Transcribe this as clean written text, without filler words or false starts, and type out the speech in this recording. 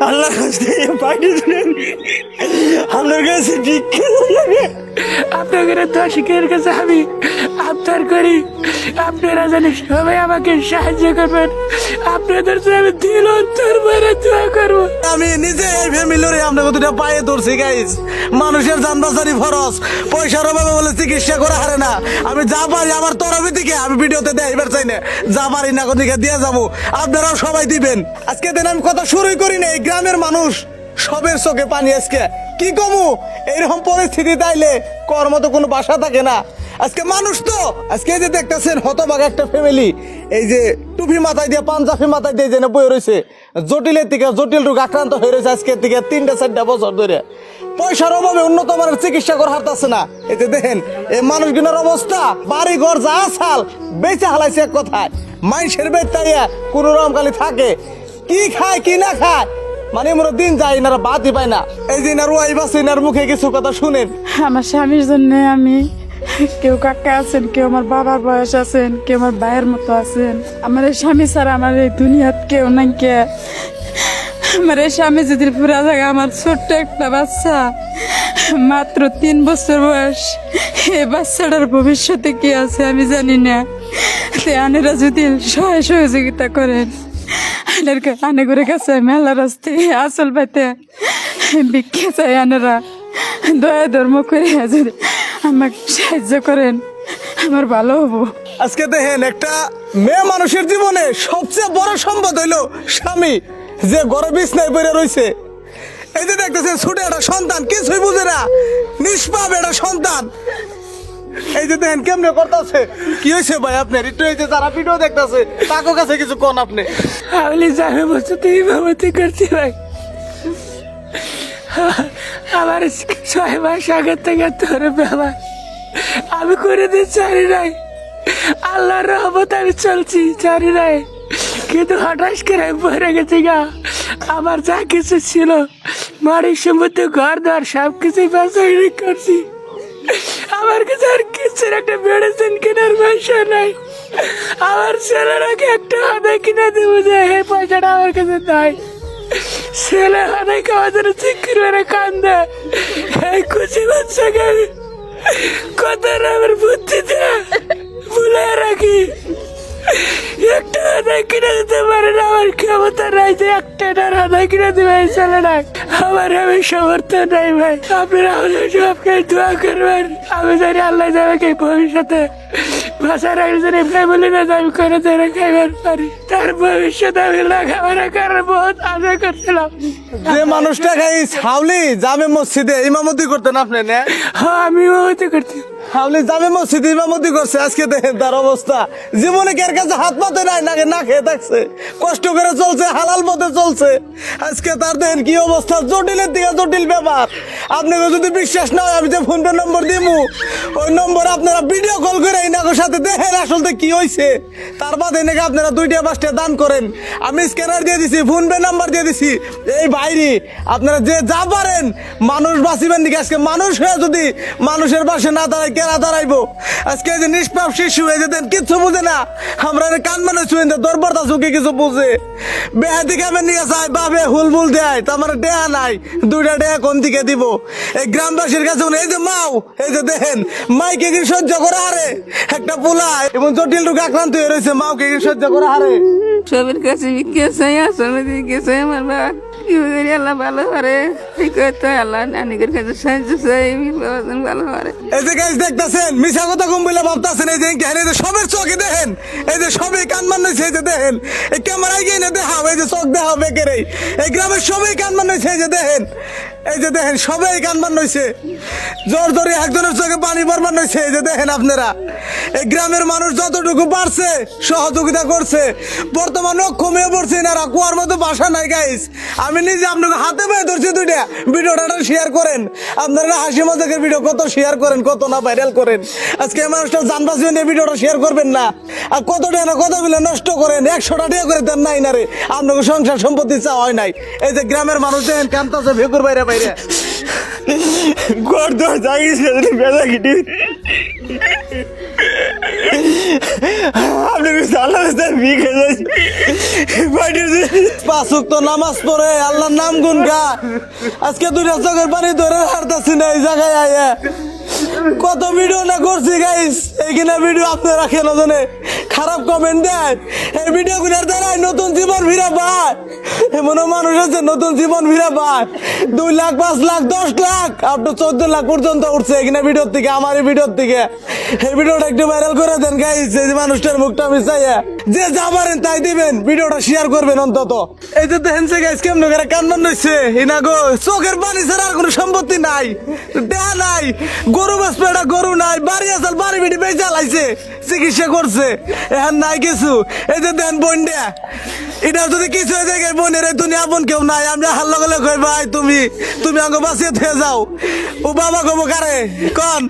আল্লাহ কাছে পাইনি শুনেন আপনার কাছে ভিক্ষা আপনাদের দর্শকের কাছে আমি আবদার করি, আপনারা জানি সবাই আমাকে সাহায্য করবেন। আপনাদের আমি দিল অন্তর ভরে দোয়া করবো। আমি নিজে এই ফ্যামিলির আপনাকে দুটা পায়ে ধরছি গাইস। মানুষের জান বাঁচানি ফরজ, পয়সার অভাবে বলে চিকিৎসা করা হারে না। আমি যা পারি আমার তরফি থেকে আমি ভিডিওতে দেয় এবার চাই না, যা পারি না কোনদিকে দিয়ে যাবো, আপনারাও সবাই দিবেন। আজকে দিন আমি কথা শুরুই করি না, এই গ্রামের মানুষ সবের চোখে পানি। আজকে কি কমু, এইরকম পরিস্থিতি তাইলে কর মতো কোনো বাসা থাকে না। আজকে মানুষ তো আজকে এই যে দেখতেছেন হতবাক একটা ফ্যামিলি, এই যে টুপি মাথায় দিয়ে পাঞ্জাবি মাথায় দিয়ে যেন বয়ে রয়েছে, জটিলের থেকে জটিল রোগ আক্রান্ত হয়ে রয়েছে আজকের থেকে 3-4 বছর ধরে। পয়সার অভাবে উন্নত মানের চিকিৎসা করা হারতাছে না। এই যে দেখেন এই মানুষগুলোর অবস্থা, বাড়ি ঘর যা সাল বেঁচে হালাইছে এক কথায়। মানুষের বেতাইয়া কোনো রকম খালি থাকে, কি খায় কি না খায় মানে মোর দিন যায়, এনারা বাদই পায় না। এই যে এনার ওয়াইফ আছে, এনার মুখে কিছু কথা শুনেন। আমার স্বামীর জন্য আমি, কেউ কাকা আছেন, কেউ আমার বাবার বয়স আছেন, কেউ আমার ভাইয়ের মতো আছেন। আমার এই স্বামী ছাড়া আমার এই দুনিয়াত কেউ নাই। কে আমার এই স্বামী যদি পুরা জায়গা, আমার ছোট্ট একটা বাচ্চা মাত্র 3 বছর বয়স, এই বাচ্চাটার ভবিষ্যতে কি আছে আমি জানি না। আনেরা যদি সহযোগিতা করেন, আনে করে গেছে মেলা রাস্তায় আসল পাইতে ভিক্ষা চাই, আনেরা দয়া ধর্ম করে যদি আমাকে সাহায্য করেন আমার ভালো হবো। আজকে দেখেন একটা মেয়ে মানুষের জীবনে সবচেয়ে বড় সম্পদ হইলো স্বামী, যে ঘরে বিছনায় পড়ে রয়েছে। এই যে দেখতেছেন ছোট একটা সন্তান, কিছুই বুঝে না, নিষ্পাপ একটা সন্তান। এই যে দেখেন কেমনে করতেছে। কি হয়েছে ভাই আপনার? একটু এই যে যারা ভিডিও দেখতেছে তাকে কাছে কিছু কোন আপনি। আমি যাবে বলছো তুই ভাবতে করছি ভাই, আমার 6 মাস আগের থেকে তোর ব্যবহার আমি করে দিতে চারি নাই। আল্লাহর রহমত আমি চলছি চারি নাই, কিন্তু হঠাৎ করে পড়ে গেছি গা। আমার যা কিছু ছিল বাড়ির সম্পত্তি ঘর দর সব কিছুই বাঁচাই করছি। আমার কাছে আর কিছুর একটা মেডিসিন কেনার পয়সা নাই। আমার ছেলেরাকে একটা হাতে কিনে দেবো যে এই পয়সাটা আমার কাছে নাই। ছেলে হাতে খাওয়া যেন চিকির মেরে কান্দে, এই খুশি বাচ্চাকে আমি কত আমার বুদ্ধিতে ভুলে রাখি। একটা হাতে কিনে দিতে পারে না, আমার ক্ষমতা নাই যে একটা হাতে কিনে দেবে এই ছেলেটা। আমার আমি সমর্থন নাই ভাই, আপনারা আমাদের সবকে দোয়া করবেন। আমি জানি আল্লাহ যাবে ভবিষ্যতে বাসার একজনে ফ্যামিলি না আমি করে ধরে খাইবার পারি, তার ভবিষ্যতে আমি লেখাপড়া করার বহুত আশা করছিলাম। যে মানুষটা খাই হাউলি জামে মসজিদে ইমামতি করতেন আপনি না? হ্যাঁ আমিও হইতে করছি। হাউলি জামে মসজিদে ইমামতি করছে, আজকে দেখেন তার অবস্থা। জীবনে কার কাছে হাত পাতে নাই, নাকে না খেয়ে থাকছে, কষ্ট করে চলছে, হালাল পথে চলছে। আজকে তার দেখেন কি অবস্থা, জটিলের দিকে জটিল ব্যাপার। আপনাকে যদি বিশ্বাস না হয় আমি যে ফোন পে নম্বর দিমু, ওই নম্বরে আপনারা ভিডিও কল করে ইনাকের সাথে দেখেন আসলে কি হয়েছে। তার বাদে নাকি আপনারা 2-5টা দান করেন। আমি স্ক্যানার দিয়ে দিছি, ফোন পে নাম্বার দিয়ে দিছি। এই বাইরে আপনারা যে যা পারেন মানুষ বাঁচিবেন নাকি। আজকে মানুষ হয়ে যদি মানুষের পাশে না দাঁড়ায় কেনা দাঁড়াইবো? আজকে যে নিষ্পাপ শিশু এই যে কিচ্ছু বুঝে না, আমরা কান মানে ছুঁয়ে দরবারটা চুকে কিছু বুঝে বেহাতি কামে নিয়ে যায়, বাবে হুলবুল দেয়, তো আমার দেয়া নাই। 2টা টাকা কোন দিকে দিব এই গ্রামবাসীর কাছে? এই যে মাও, এই যে দেখেন মাইকে কি সহ্য করে হারে একটা পোলা এবং জটিল রোগ আক্রান্ত হয়ে রয়েছে, মাওকে কি সহ্য করে হারে? সবের কাছে ভিক্ষা আসলে গেছে আমার বাবা, কি করি আল্লাহ ভালো করে, ঠিক তো আল্লাহ নানিকের কাছে সাহায্য চাই, ভালো করে। এই যে গাইস দেখতেছেন মিশা কথা কম বলে ভাবতেছেন, এই যে এই যে সবের চোখে দেখেন, এই যে সবাই কান মান্নাইছে, এই যে দেখেন এই ক্যামেরায় গিয়ে না দেখাও, এই যে চোখ দেখাও বেকেরে, এই গ্রামের সবাই কান মান্নাইছে, এই যে দেখেন, এই যে দেখেন সবাই কান মান্নাইছে, জোর জোরে একজনের চোখে পানি বরমান হয়েছে। এই যে দেখেন আপনারা এই গ্রামের মানুষ যতটুকু পারছে সহযোগিতা করছে। বর্তমান কমে পড়ছে না, কুয়ার মতো বাসা নাই গাইস। আমি নিজে আপনাকে হাতে পেয়ে ধরছি 2টা। ভিডিওটা শেয়ার করেন, আপনারা হাসি মজাকের ভিডিও কত শেয়ার করেন, কত না ভাইরাল করেন। আজকে মানুষটা জানবাসী নিয়ে ভিডিওটা শেয়ার করবেন না, আর কত টাকা কত বিলে নষ্ট করেন, 100টা টাকা করে দেন নাই না রে, আপনাকে সংসার সম্পত্তি চাওয়া হয় নাই। এই যে গ্রামের মানুষ দেখেন কান্তাছে ভেকুর বাইরে বাইরে ঘর দর জাগিয়েছে বেজা গিটি আপনার কাছে আল্লাহ ভিক্ষা চাইছি পাঁচ ওয়াক্ত নামাজ পড়ে আল্লাহর নাম গুন গা আজকে দুইটা চোখের পানি ধরে হারতাছি না এই জায়গায় আয়া কত ভিডিও না করছি গাইস এইখানে ভিডিও আপনারা কেন জানে খারাপ কমেন্ট দেয় এই ভিডিও গুলার দ্বারাই নতুন জীবন ফিরে পায় এমনও মানুষ আছে নতুন জীবন ফিরে পায় 2 লাখ 5 লাখ 10 লাখ আপ টু 14 লাখ পর্যন্ত উঠছে এখানে ভিডিওর থেকে আমার এই ভিডিওর থেকে এই ভিডিওটা একটু ভাইরাল করে দেন গাইস এই মানুষটার মুখটা মিশাইয়া যে যা পারেন তাই দিবেন ভিডিওটা শেয়ার করবেন অন্তত এই যে দেখেন সে গাইস কেমন করে কান্নান হইছে ইনা গো চোখের পানি ছাড়া আর কোনো সম্পত্তি নাই দেয়া নাই গরু বাসপেটা গরু নাই বাড়ি আসাল বাড়ি বিড়ি বেচা লাইছে চিকিৎসা করছে এখন নাই কিছু এই যে দেন বোনটা এটা যদি কিছু হয়ে যায় বোনের তুমি আপন কেউ নাই আমরা হাল্লা গলে কই ভাই তুমি আগে বাঁচিয়ে থেকে যাও ও বাবা কব কারে কন